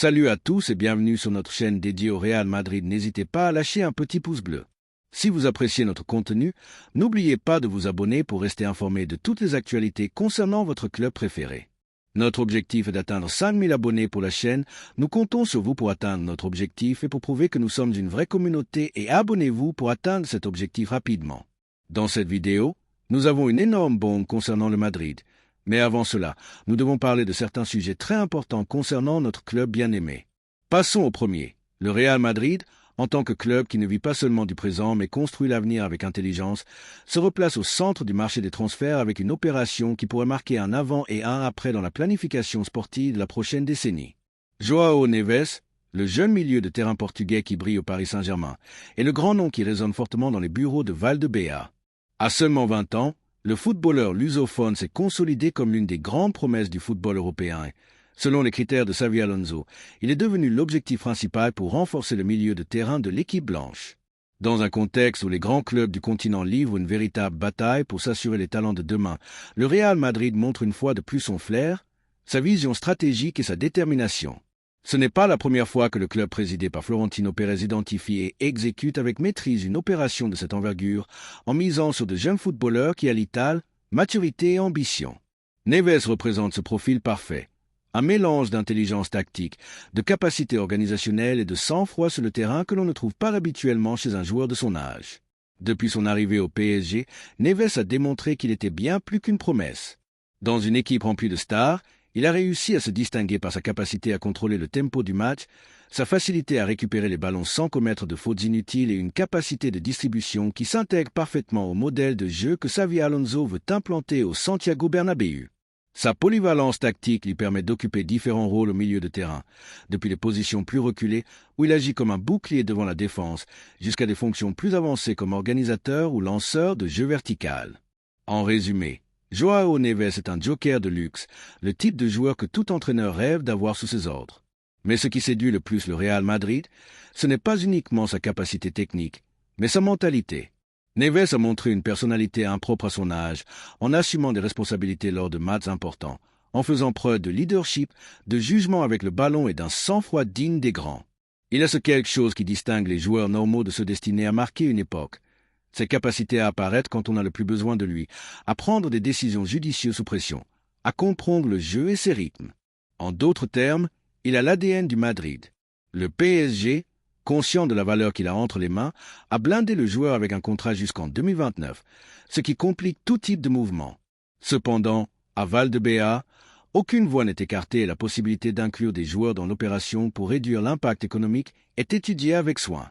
Salut à tous et bienvenue sur notre chaîne dédiée au Real Madrid. N'hésitez pas à lâcher un petit pouce bleu. Si vous appréciez notre contenu, n'oubliez pas de vous abonner pour rester informé de toutes les actualités concernant votre club préféré. Notre objectif est d'atteindre 5000 abonnés pour la chaîne. Nous comptons sur vous pour atteindre notre objectif et pour prouver que nous sommes une vraie communauté, et abonnez-vous pour atteindre cet objectif rapidement. Dans cette vidéo, nous avons une énorme bombe concernant le Madrid. Mais avant cela, nous devons parler de certains sujets très importants concernant notre club bien-aimé. Passons au premier. Le Real Madrid, en tant que club qui ne vit pas seulement du présent mais construit l'avenir avec intelligence, se replace au centre du marché des transferts avec une opération qui pourrait marquer un avant et un après dans la planification sportive de la prochaine décennie. João Neves, le jeune milieu de terrain portugais qui brille au Paris Saint-Germain, est le grand nom qui résonne fortement dans les bureaux de Valdebebas. À seulement 20 ans, le footballeur lusophone s'est consolidé comme l'une des grandes promesses du football européen. Selon les critères de Xabi Alonso, il est devenu l'objectif principal pour renforcer le milieu de terrain de l'équipe blanche. Dans un contexte où les grands clubs du continent livrent une véritable bataille pour s'assurer les talents de demain, le Real Madrid montre une fois de plus son flair, sa vision stratégique et sa détermination. Ce n'est pas la première fois que le club présidé par Florentino Pérez identifie et exécute avec maîtrise une opération de cette envergure en misant sur de jeunes footballeurs qui allient talent, maturité et ambition. Neves représente ce profil parfait. Un mélange d'intelligence tactique, de capacité organisationnelle et de sang-froid sur le terrain que l'on ne trouve pas habituellement chez un joueur de son âge. Depuis son arrivée au PSG, Neves a démontré qu'il était bien plus qu'une promesse. Dans une équipe remplie de stars, il a réussi à se distinguer par sa capacité à contrôler le tempo du match, sa facilité à récupérer les ballons sans commettre de fautes inutiles et une capacité de distribution qui s'intègre parfaitement au modèle de jeu que Xabi Alonso veut implanter au Santiago Bernabéu. Sa polyvalence tactique lui permet d'occuper différents rôles au milieu de terrain, depuis les positions plus reculées où il agit comme un bouclier devant la défense, jusqu'à des fonctions plus avancées comme organisateur ou lanceur de jeu vertical. En résumé, João Neves est un joker de luxe, le type de joueur que tout entraîneur rêve d'avoir sous ses ordres. Mais ce qui séduit le plus le Real Madrid, ce n'est pas uniquement sa capacité technique, mais sa mentalité. Neves a montré une personnalité impropre à son âge, en assumant des responsabilités lors de matchs importants, en faisant preuve de leadership, de jugement avec le ballon et d'un sang-froid digne des grands. Il a ce quelque chose qui distingue les joueurs normaux de ceux destinés à marquer une époque. Ses capacités à apparaître quand on a le plus besoin de lui, à prendre des décisions judicieuses sous pression, à comprendre le jeu et ses rythmes. En d'autres termes, il a l'ADN du Madrid. Le PSG, conscient de la valeur qu'il a entre les mains, a blindé le joueur avec un contrat jusqu'en 2029, ce qui complique tout type de mouvement. Cependant, à Valdebebas, aucune voie n'est écartée et la possibilité d'inclure des joueurs dans l'opération pour réduire l'impact économique est étudiée avec soin.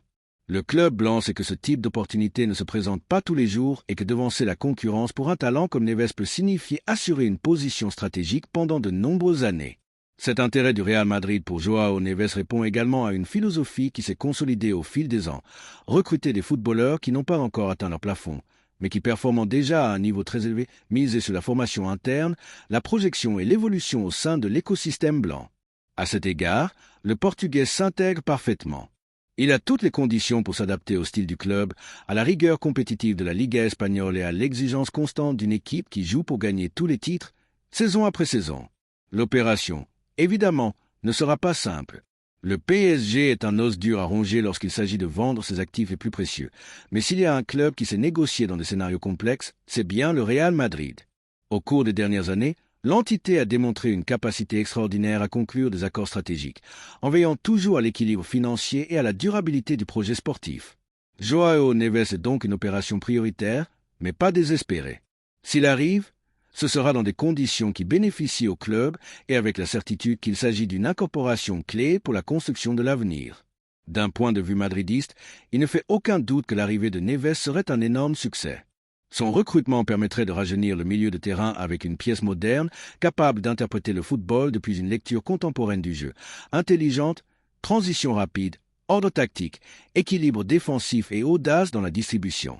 Le club blanc sait que ce type d'opportunité ne se présente pas tous les jours et que devancer la concurrence pour un talent comme Neves peut signifier assurer une position stratégique pendant de nombreuses années. Cet intérêt du Real Madrid pour João Neves répond également à une philosophie qui s'est consolidée au fil des ans, recruter des footballeurs qui n'ont pas encore atteint leur plafond, mais qui performent déjà à un niveau très élevé, miser sur la formation interne, la projection et l'évolution au sein de l'écosystème blanc. À cet égard, le Portugais s'intègre parfaitement. Il a toutes les conditions pour s'adapter au style du club, à la rigueur compétitive de la Liga espagnole et à l'exigence constante d'une équipe qui joue pour gagner tous les titres, saison après saison. L'opération, évidemment, ne sera pas simple. Le PSG est un os dur à ronger lorsqu'il s'agit de vendre ses actifs les plus précieux. Mais s'il y a un club qui s'est négocié dans des scénarios complexes, c'est bien le Real Madrid. Au cours des dernières années, l'entité a démontré une capacité extraordinaire à conclure des accords stratégiques, en veillant toujours à l'équilibre financier et à la durabilité du projet sportif. João Neves est donc une opération prioritaire, mais pas désespérée. S'il arrive, ce sera dans des conditions qui bénéficient au club et avec la certitude qu'il s'agit d'une incorporation clé pour la construction de l'avenir. D'un point de vue madridiste, il ne fait aucun doute que l'arrivée de Neves serait un énorme succès. Son recrutement permettrait de rajeunir le milieu de terrain avec une pièce moderne, capable d'interpréter le football depuis une lecture contemporaine du jeu, intelligente, transition rapide, ordre tactique, équilibre défensif et audace dans la distribution.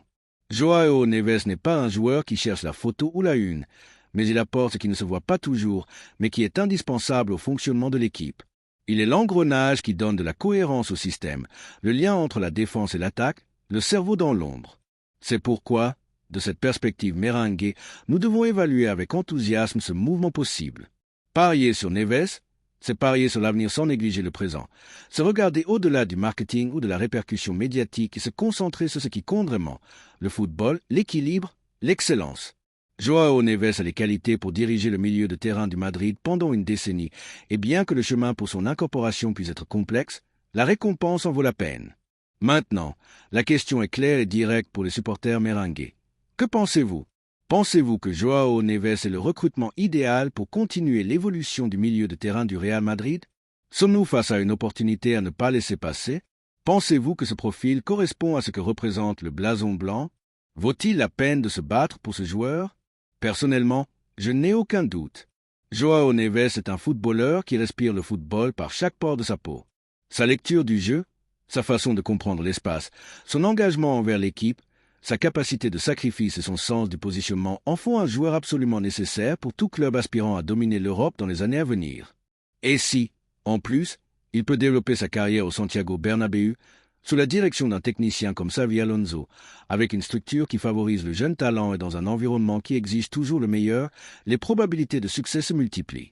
João Neves n'est pas un joueur qui cherche la photo ou la une, mais il apporte ce qui ne se voit pas toujours, mais qui est indispensable au fonctionnement de l'équipe. Il est l'engrenage qui donne de la cohérence au système, le lien entre la défense et l'attaque, le cerveau dans l'ombre. C'est pourquoi, de cette perspective merengue, nous devons évaluer avec enthousiasme ce mouvement possible. Parier sur Neves, C'est parier sur l'avenir sans négliger le présent. C'est regarder au-delà du marketing ou de la répercussion médiatique et se concentrer sur ce qui compte vraiment. Le football, l'équilibre, l'excellence. Joao Neves a les qualités pour diriger le milieu de terrain du Madrid pendant une décennie, et bien que le chemin pour son incorporation puisse être complexe, la récompense en vaut la peine. Maintenant, la question est claire et directe pour les supporters merengues. Que pensez-vous? Pensez-vous que Joao Neves est le recrutement idéal pour continuer l'évolution du milieu de terrain du Real Madrid? Sommes-nous face à une opportunité à ne pas laisser passer? Pensez-vous que ce profil correspond à ce que représente le blason blanc? Vaut-il la peine de se battre pour ce joueur? Personnellement, je n'ai aucun doute. Joao Neves est un footballeur qui respire le football par chaque pore de sa peau. Sa lecture du jeu, sa façon de comprendre l'espace, son engagement envers l'équipe, sa capacité de sacrifice et son sens du positionnement en font un joueur absolument nécessaire pour tout club aspirant à dominer l'Europe dans les années à venir. Et si, en plus, il peut développer sa carrière au Santiago Bernabéu, sous la direction d'un technicien comme Xavi Alonso, avec une structure qui favorise le jeune talent et dans un environnement qui exige toujours le meilleur, les probabilités de succès se multiplient.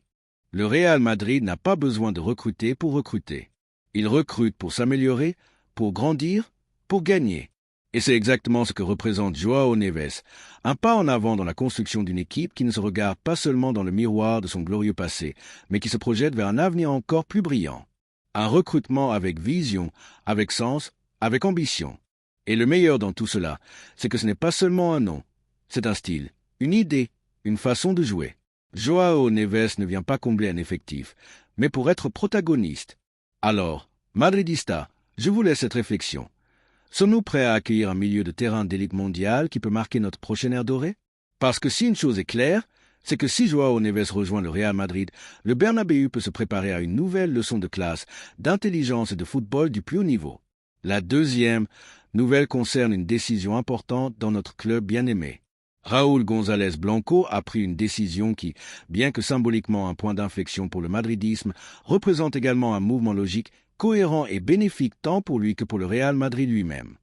Le Real Madrid n'a pas besoin de recruter pour recruter. Il recrute pour s'améliorer, pour grandir, pour gagner. Et c'est exactement ce que représente Joao Neves, un pas en avant dans la construction d'une équipe qui ne se regarde pas seulement dans le miroir de son glorieux passé, mais qui se projette vers un avenir encore plus brillant. Un recrutement avec vision, avec sens, avec ambition. Et le meilleur dans tout cela, c'est que ce n'est pas seulement un nom, c'est un style, une idée, une façon de jouer. Joao Neves ne vient pas combler un effectif, mais pour être protagoniste. Alors, Madridista, je vous laisse cette réflexion. Sommes-nous prêts à accueillir un milieu de terrain d'élite mondiale qui peut marquer notre prochaine ère dorée? Parce que si une chose est claire, c'est que si Joao Neves rejoint le Real Madrid, le Bernabéu peut se préparer à une nouvelle leçon de classe, d'intelligence et de football du plus haut niveau. La deuxième nouvelle concerne une décision importante dans notre club bien-aimé. Raúl González Blanco a pris une décision qui, bien que symboliquement un point d'inflexion pour le madridisme, représente également un mouvement logique, cohérent et bénéfique tant pour lui que pour le Real Madrid lui-même.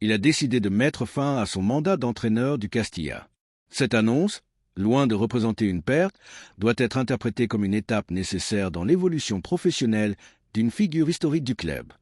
Il a décidé de mettre fin à son mandat d'entraîneur du Castilla. Cette annonce, loin de représenter une perte, doit être interprétée comme une étape nécessaire dans l'évolution professionnelle d'une figure historique du club.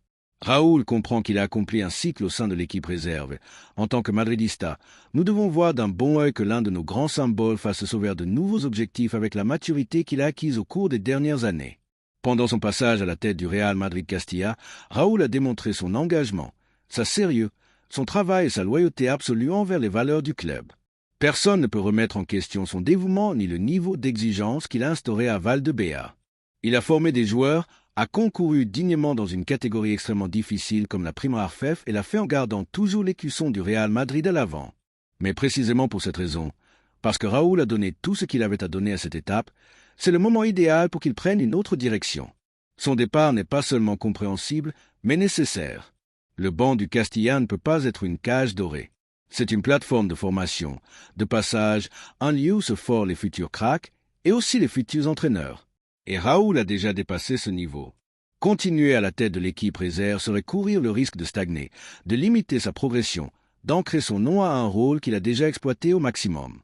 Raúl comprend qu'il a accompli un cycle au sein de l'équipe réserve. En tant que madridista, nous devons voir d'un bon œil que l'un de nos grands symboles fasse se sauver de nouveaux objectifs avec la maturité qu'il a acquise au cours des dernières années. Pendant son passage à la tête du Real Madrid Castilla, Raúl a démontré son engagement, sa sérieux, son travail et sa loyauté absolue envers les valeurs du club. Personne ne peut remettre en question son dévouement ni le niveau d'exigence qu'il a instauré à Valdebea. Il a formé des joueurs, a concouru dignement dans une catégorie extrêmement difficile comme la Primera FEF et l'a fait en gardant toujours l'écusson du Real Madrid à l'avant. Mais précisément pour cette raison, parce que Raúl a donné tout ce qu'il avait à donner à cette étape, c'est le moment idéal pour qu'il prenne une autre direction. Son départ n'est pas seulement compréhensible, mais nécessaire. Le banc du Castilla ne peut pas être une cage dorée. C'est une plateforme de formation, de passage, un lieu où se forment les futurs cracks et aussi les futurs entraîneurs. Et Raúl a déjà dépassé ce niveau. Continuer à la tête de l'équipe réserve serait courir le risque de stagner, de limiter sa progression, d'ancrer son nom à un rôle qu'il a déjà exploité au maximum.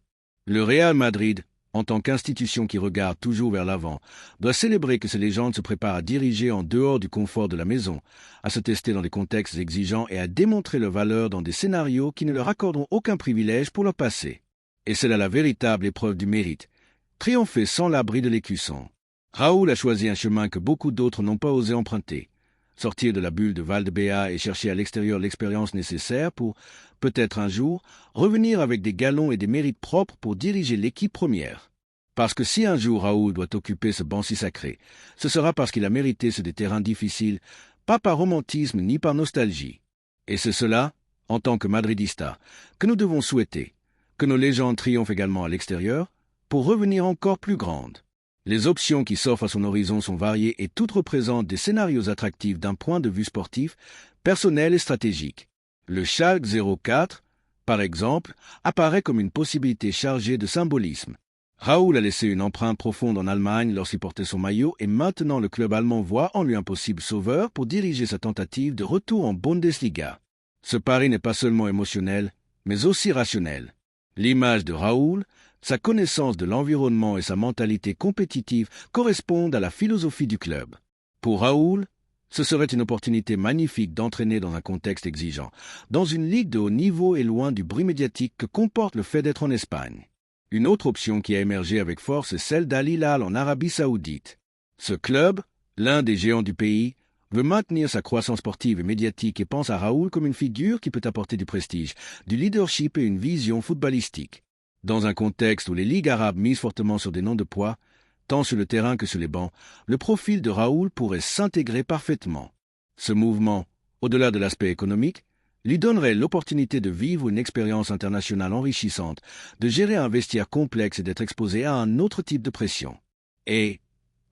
Le Real Madrid, en tant qu'institution qui regarde toujours vers l'avant, doit célébrer que ses légendes se préparent à diriger en dehors du confort de la maison, à se tester dans des contextes exigeants et à démontrer leur valeur dans des scénarios qui ne leur accorderont aucun privilège pour leur passé. Et c'est là la véritable épreuve du mérite, triompher sans l'abri de l'écusson. Raúl a choisi un chemin que beaucoup d'autres n'ont pas osé emprunter. Sortir de la bulle de Valdebea et chercher à l'extérieur l'expérience nécessaire pour, peut-être un jour, revenir avec des galons et des mérites propres pour diriger l'équipe première. Parce que si un jour Raúl doit occuper ce banc si sacré, ce sera parce qu'il a mérité sur des terrains difficiles, pas par romantisme ni par nostalgie. Et c'est cela, en tant que madridista, que nous devons souhaiter, que nos légendes triomphent également à l'extérieur, pour revenir encore plus grandes. Les options qui s'offrent à son horizon sont variées et toutes représentent des scénarios attractifs d'un point de vue sportif, personnel et stratégique. Le Schalke 04, par exemple, apparaît comme une possibilité chargée de symbolisme. Raúl a laissé une empreinte profonde en Allemagne lorsqu'il portait son maillot et maintenant le club allemand voit en lui un possible sauveur pour diriger sa tentative de retour en Bundesliga. Ce pari n'est pas seulement émotionnel, mais aussi rationnel. L'image de Raúl, Sa connaissance de l'environnement et sa mentalité compétitive correspondent à la philosophie du club. Pour Raoul, ce serait une opportunité magnifique d'entraîner dans un contexte exigeant, dans une ligue de haut niveau et loin du bruit médiatique que comporte le fait d'être en Espagne. Une autre option qui a émergé avec force est celle d'Al Hilal en Arabie Saoudite. Ce club, l'un des géants du pays, veut maintenir sa croissance sportive et médiatique et pense à Raoul comme une figure qui peut apporter du prestige, du leadership et une vision footballistique. Dans un contexte où les ligues arabes misent fortement sur des noms de poids, tant sur le terrain que sur les bancs, le profil de Raoul pourrait s'intégrer parfaitement. Ce mouvement, au-delà de l'aspect économique, lui donnerait l'opportunité de vivre une expérience internationale enrichissante, de gérer un vestiaire complexe et d'être exposé à un autre type de pression. Et,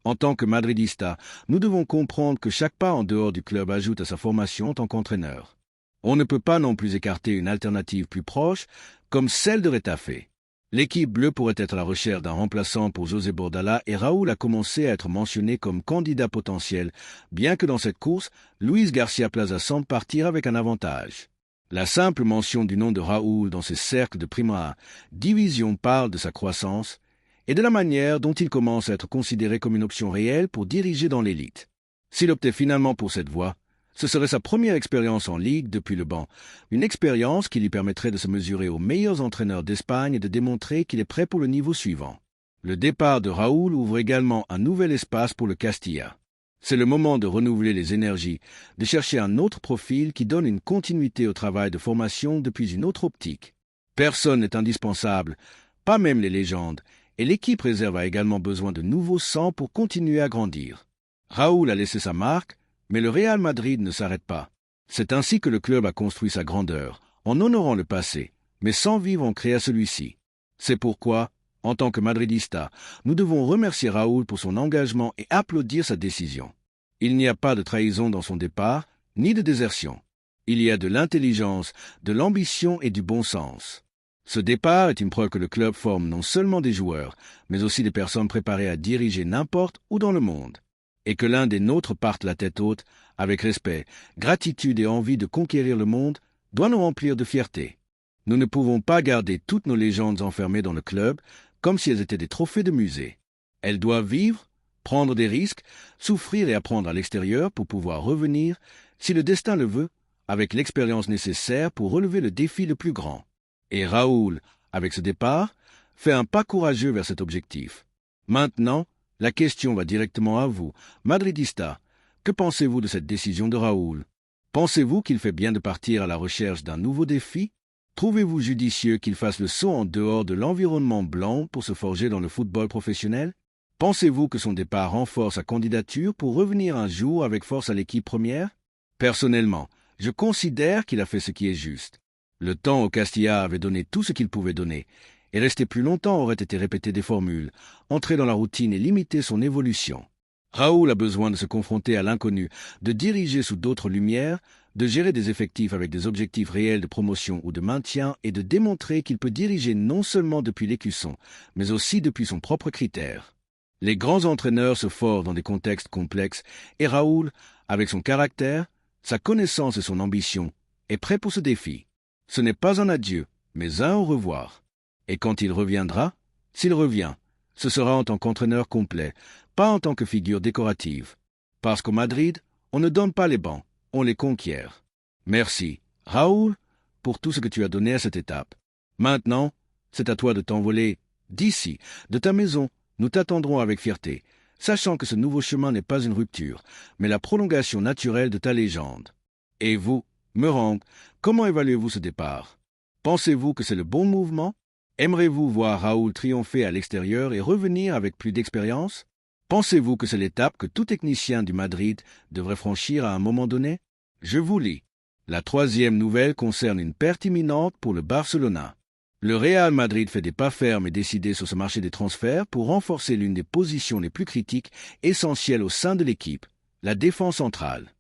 en tant que madridista, nous devons comprendre que chaque pas en dehors du club ajoute à sa formation en tant qu'entraîneur. On ne peut pas non plus écarter une alternative plus proche, comme celle de Retafe. L'équipe bleue pourrait être à la recherche d'un remplaçant pour José Bordalás et Raoul a commencé à être mentionné comme candidat potentiel, bien que dans cette course, Luis Garcia Plaza semble partir avec un avantage. La simple mention du nom de Raoul dans ces cercles de Primera Division parle de sa croissance et de la manière dont il commence à être considéré comme une option réelle pour diriger dans l'élite. S'il optait finalement pour cette voie, ce serait sa première expérience en Ligue depuis le banc, une expérience qui lui permettrait de se mesurer aux meilleurs entraîneurs d'Espagne et de démontrer qu'il est prêt pour le niveau suivant. Le départ de Raoul ouvre également un nouvel espace pour le Castilla. C'est le moment de renouveler les énergies, de chercher un autre profil qui donne une continuité au travail de formation depuis une autre optique. Personne n'est indispensable, pas même les légendes, et l'équipe réserve a également besoin de nouveaux sangs pour continuer à grandir. Raoul a laissé sa marque, mais le Real Madrid ne s'arrête pas. C'est ainsi que le club a construit sa grandeur, en honorant le passé, mais sans vivre ancré à celui-ci. C'est pourquoi, en tant que madridista, nous devons remercier Raoul pour son engagement et applaudir sa décision. Il n'y a pas de trahison dans son départ, ni de désertion. Il y a de l'intelligence, de l'ambition et du bon sens. Ce départ est une preuve que le club forme non seulement des joueurs, mais aussi des personnes préparées à diriger n'importe où dans le monde. Et que l'un des nôtres parte la tête haute, avec respect, gratitude et envie de conquérir le monde, doit nous remplir de fierté. Nous ne pouvons pas garder toutes nos légendes enfermées dans le club, comme si elles étaient des trophées de musée. Elles doivent vivre, prendre des risques, souffrir et apprendre à l'extérieur pour pouvoir revenir, si le destin le veut, avec l'expérience nécessaire pour relever le défi le plus grand. Et Raoul, avec ce départ, fait un pas courageux vers cet objectif. Maintenant, la question va directement à vous, madridista. Que pensez-vous de cette décision de Raoul? Pensez-vous qu'il fait bien de partir à la recherche d'un nouveau défi? Trouvez-vous judicieux qu'il fasse le saut en dehors de l'environnement blanc pour se forger dans le football professionnel? Pensez-vous que son départ renforce sa candidature pour revenir un jour avec force à l'équipe première? Personnellement, je considère qu'il a fait ce qui est juste. Le temps au Castilla avait donné tout ce qu'il pouvait donner, et rester plus longtemps aurait été répéter des formules, entrer dans la routine et limiter son évolution. Raoul a besoin de se confronter à l'inconnu, de diriger sous d'autres lumières, de gérer des effectifs avec des objectifs réels de promotion ou de maintien et de démontrer qu'il peut diriger non seulement depuis l'écusson, mais aussi depuis son propre critère. Les grands entraîneurs se forment dans des contextes complexes et Raoul, avec son caractère, sa connaissance et son ambition, est prêt pour ce défi. Ce n'est pas un adieu, mais un au revoir. Et quand il reviendra, s'il revient, ce sera en tant qu'entraîneur complet, pas en tant que figure décorative. Parce qu'au Madrid, on ne donne pas les bancs, on les conquiert. Merci, Raoul, pour tout ce que tu as donné à cette étape. Maintenant, c'est à toi de t'envoler d'ici, de ta maison. Nous t'attendrons avec fierté, sachant que ce nouveau chemin n'est pas une rupture, mais la prolongation naturelle de ta légende. Et vous, Meurang, comment évaluez-vous ce départ? Pensez-vous que c'est le bon mouvement? Aimeriez-vous voir Raoul triompher à l'extérieur et revenir avec plus d'expérience? Pensez-vous que c'est l'étape que tout technicien du Madrid devrait franchir à un moment donné? Je vous lis. La troisième nouvelle concerne une perte imminente pour le Barcelona. Le Real Madrid fait des pas fermes et décidés sur ce marché des transferts pour renforcer l'une des positions les plus critiques, essentielles au sein de l'équipe, la défense centrale.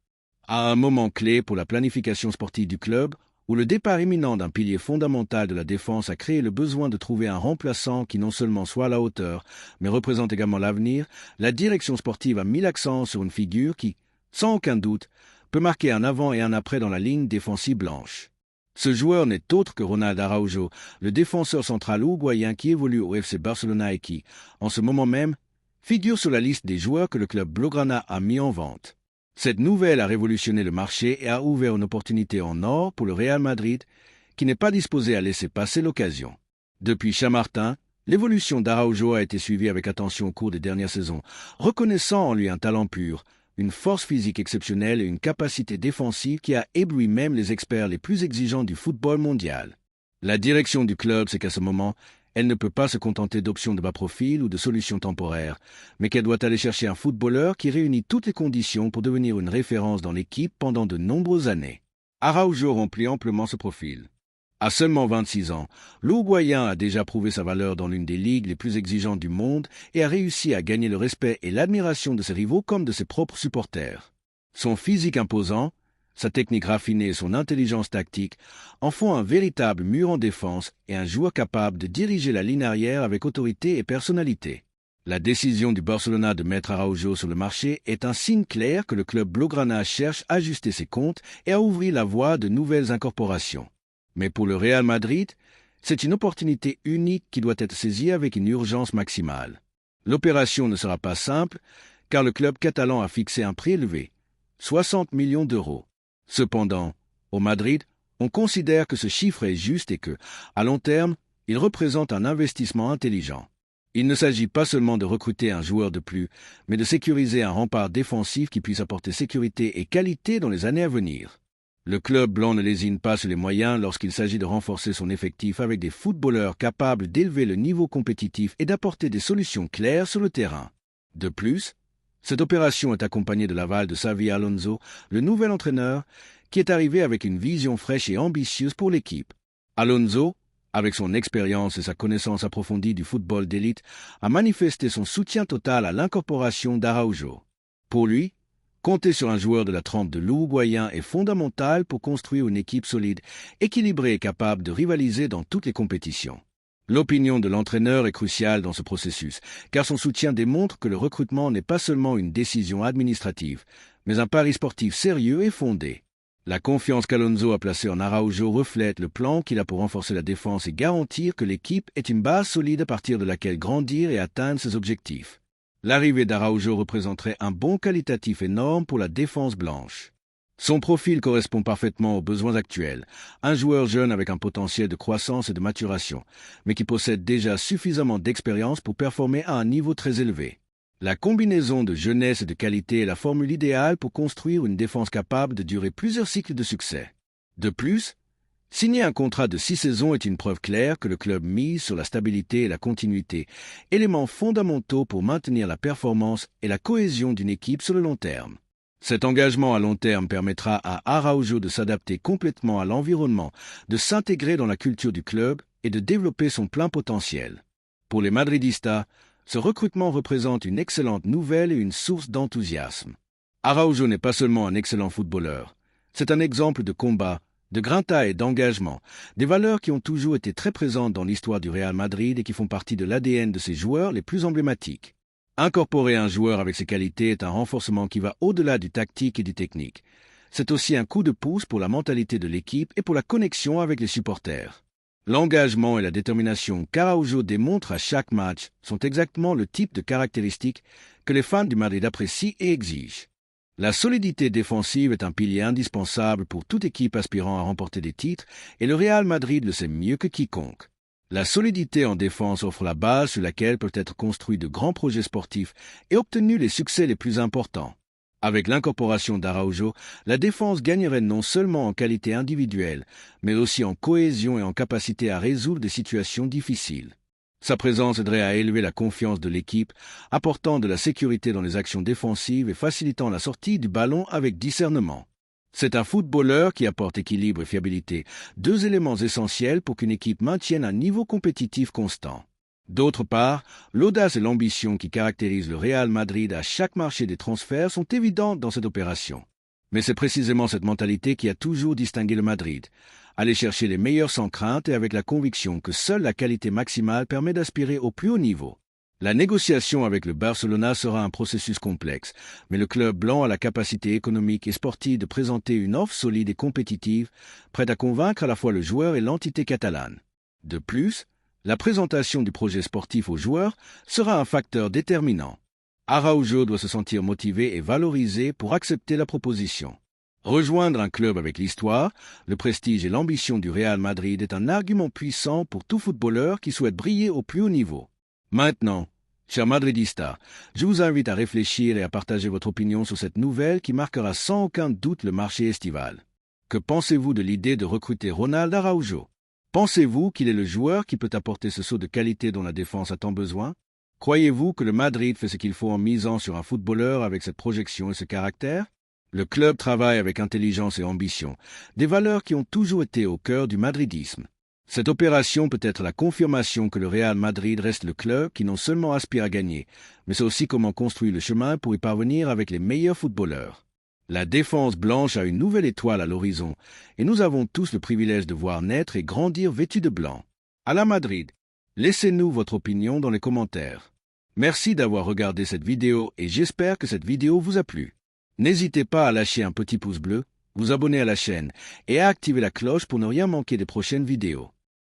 À un moment clé pour la planification sportive du club, où le départ imminent d'un pilier fondamental de la défense a créé le besoin de trouver un remplaçant qui non seulement soit à la hauteur, mais représente également l'avenir, la direction sportive a mis l'accent sur une figure qui, sans aucun doute, peut marquer un avant et un après dans la ligne défensive blanche. Ce joueur n'est autre que Ronald Araujo, le défenseur central uruguayen qui évolue au FC Barcelona et qui, en ce moment même, figure sur la liste des joueurs que le club Blaugrana a mis en vente. Cette nouvelle a révolutionné le marché et a ouvert une opportunité en or pour le Real Madrid, qui n'est pas disposé à laisser passer l'occasion. Depuis Chamartin, l'évolution d'Araujo a été suivie avec attention au cours des dernières saisons, reconnaissant en lui un talent pur, une force physique exceptionnelle et une capacité défensive qui a ébloui même les experts les plus exigeants du football mondial. La direction du club sait qu'à ce moment, elle ne peut pas se contenter d'options de bas profil ou de solutions temporaires, mais qu'elle doit aller chercher un footballeur qui réunit toutes les conditions pour devenir une référence dans l'équipe pendant de nombreuses années. Araujo remplit amplement ce profil. À seulement 26 ans, l'Uruguayen a déjà prouvé sa valeur dans l'une des ligues les plus exigeantes du monde et a réussi à gagner le respect et l'admiration de ses rivaux comme de ses propres supporters. Son physique imposant, sa technique raffinée et son intelligence tactique en font un véritable mur en défense et un joueur capable de diriger la ligne arrière avec autorité et personnalité. La décision du Barcelona de mettre Araujo sur le marché est un signe clair que le club Blaugrana cherche à ajuster ses comptes et à ouvrir la voie de nouvelles incorporations. Mais pour le Real Madrid, c'est une opportunité unique qui doit être saisie avec une urgence maximale. L'opération ne sera pas simple, car le club catalan a fixé un prix élevé, 60 millions d'euros. Cependant, au Madrid, on considère que ce chiffre est juste et que, à long terme, il représente un investissement intelligent. Il ne s'agit pas seulement de recruter un joueur de plus, mais de sécuriser un rempart défensif qui puisse apporter sécurité et qualité dans les années à venir. Le club blanc ne lésine pas sur les moyens lorsqu'il s'agit de renforcer son effectif avec des footballeurs capables d'élever le niveau compétitif et d'apporter des solutions claires sur le terrain. De plus, cette opération est accompagnée de l'aval de Xavi Alonso, le nouvel entraîneur, qui est arrivé avec une vision fraîche et ambitieuse pour l'équipe. Alonso, avec son expérience et sa connaissance approfondie du football d'élite, a manifesté son soutien total à l'incorporation d'Araujo. Pour lui, compter sur un joueur de la trempe de l'Uruguayen est fondamental pour construire une équipe solide, équilibrée et capable de rivaliser dans toutes les compétitions. L'opinion de l'entraîneur est cruciale dans ce processus, car son soutien démontre que le recrutement n'est pas seulement une décision administrative, mais un pari sportif sérieux et fondé. La confiance qu'Alonso a placée en Araujo reflète le plan qu'il a pour renforcer la défense et garantir que l'équipe ait une base solide à partir de laquelle grandir et atteindre ses objectifs. L'arrivée d'Araujo représenterait un bond qualitatif énorme pour la défense blanche. Son profil correspond parfaitement aux besoins actuels, un joueur jeune avec un potentiel de croissance et de maturation, mais qui possède déjà suffisamment d'expérience pour performer à un niveau très élevé. La combinaison de jeunesse et de qualité est la formule idéale pour construire une défense capable de durer plusieurs cycles de succès. De plus, signer un contrat de 6 saisons est une preuve claire que le club mise sur la stabilité et la continuité, éléments fondamentaux pour maintenir la performance et la cohésion d'une équipe sur le long terme. Cet engagement à long terme permettra à Araujo de s'adapter complètement à l'environnement, de s'intégrer dans la culture du club et de développer son plein potentiel. Pour les Madridistas, ce recrutement représente une excellente nouvelle et une source d'enthousiasme. Araujo n'est pas seulement un excellent footballeur, c'est un exemple de combat, de grinta et d'engagement, des valeurs qui ont toujours été très présentes dans l'histoire du Real Madrid et qui font partie de l'ADN de ses joueurs les plus emblématiques. Incorporer un joueur avec ces qualités est un renforcement qui va au-delà du tactique et du technique. C'est aussi un coup de pouce pour la mentalité de l'équipe et pour la connexion avec les supporters. L'engagement et la détermination qu'Araujo démontre à chaque match sont exactement le type de caractéristiques que les fans du Madrid apprécient et exigent. La solidité défensive est un pilier indispensable pour toute équipe aspirant à remporter des titres et le Real Madrid le sait mieux que quiconque. La solidité en défense offre la base sur laquelle peuvent être construits de grands projets sportifs et obtenus les succès les plus importants. Avec l'incorporation d'Araujo, la défense gagnerait non seulement en qualité individuelle, mais aussi en cohésion et en capacité à résoudre des situations difficiles. Sa présence aiderait à élever la confiance de l'équipe, apportant de la sécurité dans les actions défensives et facilitant la sortie du ballon avec discernement. C'est un footballeur qui apporte équilibre et fiabilité, deux éléments essentiels pour qu'une équipe maintienne un niveau compétitif constant. D'autre part, l'audace et l'ambition qui caractérisent le Real Madrid à chaque marché des transferts sont évidentes dans cette opération. Mais c'est précisément cette mentalité qui a toujours distingué le Madrid. Aller chercher les meilleurs sans crainte et avec la conviction que seule la qualité maximale permet d'aspirer au plus haut niveau. La négociation avec le Barcelona sera un processus complexe, mais le club blanc a la capacité économique et sportive de présenter une offre solide et compétitive, prête à convaincre à la fois le joueur et l'entité catalane. De plus, la présentation du projet sportif aux joueurs sera un facteur déterminant. Araujo doit se sentir motivé et valorisé pour accepter la proposition. Rejoindre un club avec l'histoire, le prestige et l'ambition du Real Madrid est un argument puissant pour tout footballeur qui souhaite briller au plus haut niveau. Maintenant, chers madridistas, je vous invite à réfléchir et à partager votre opinion sur cette nouvelle qui marquera sans aucun doute le marché estival. Que pensez-vous de l'idée de recruter Ronald Araujo? Pensez-vous qu'il est le joueur qui peut apporter ce saut de qualité dont la défense a tant besoin? Croyez-vous que le Madrid fait ce qu'il faut en misant sur un footballeur avec cette projection et ce caractère? Le club travaille avec intelligence et ambition, des valeurs qui ont toujours été au cœur du madridisme. Cette opération peut être la confirmation que le Real Madrid reste le club qui non seulement aspire à gagner, mais c'est aussi comment construire le chemin pour y parvenir avec les meilleurs footballeurs. La défense blanche a une nouvelle étoile à l'horizon, et nous avons tous le privilège de voir naître et grandir vêtus de blanc. À la Madrid, laissez-nous votre opinion dans les commentaires. Merci d'avoir regardé cette vidéo et j'espère que cette vidéo vous a plu. N'hésitez pas à lâcher un petit pouce bleu, vous abonner à la chaîne et à activer la cloche pour ne rien manquer des prochaines vidéos.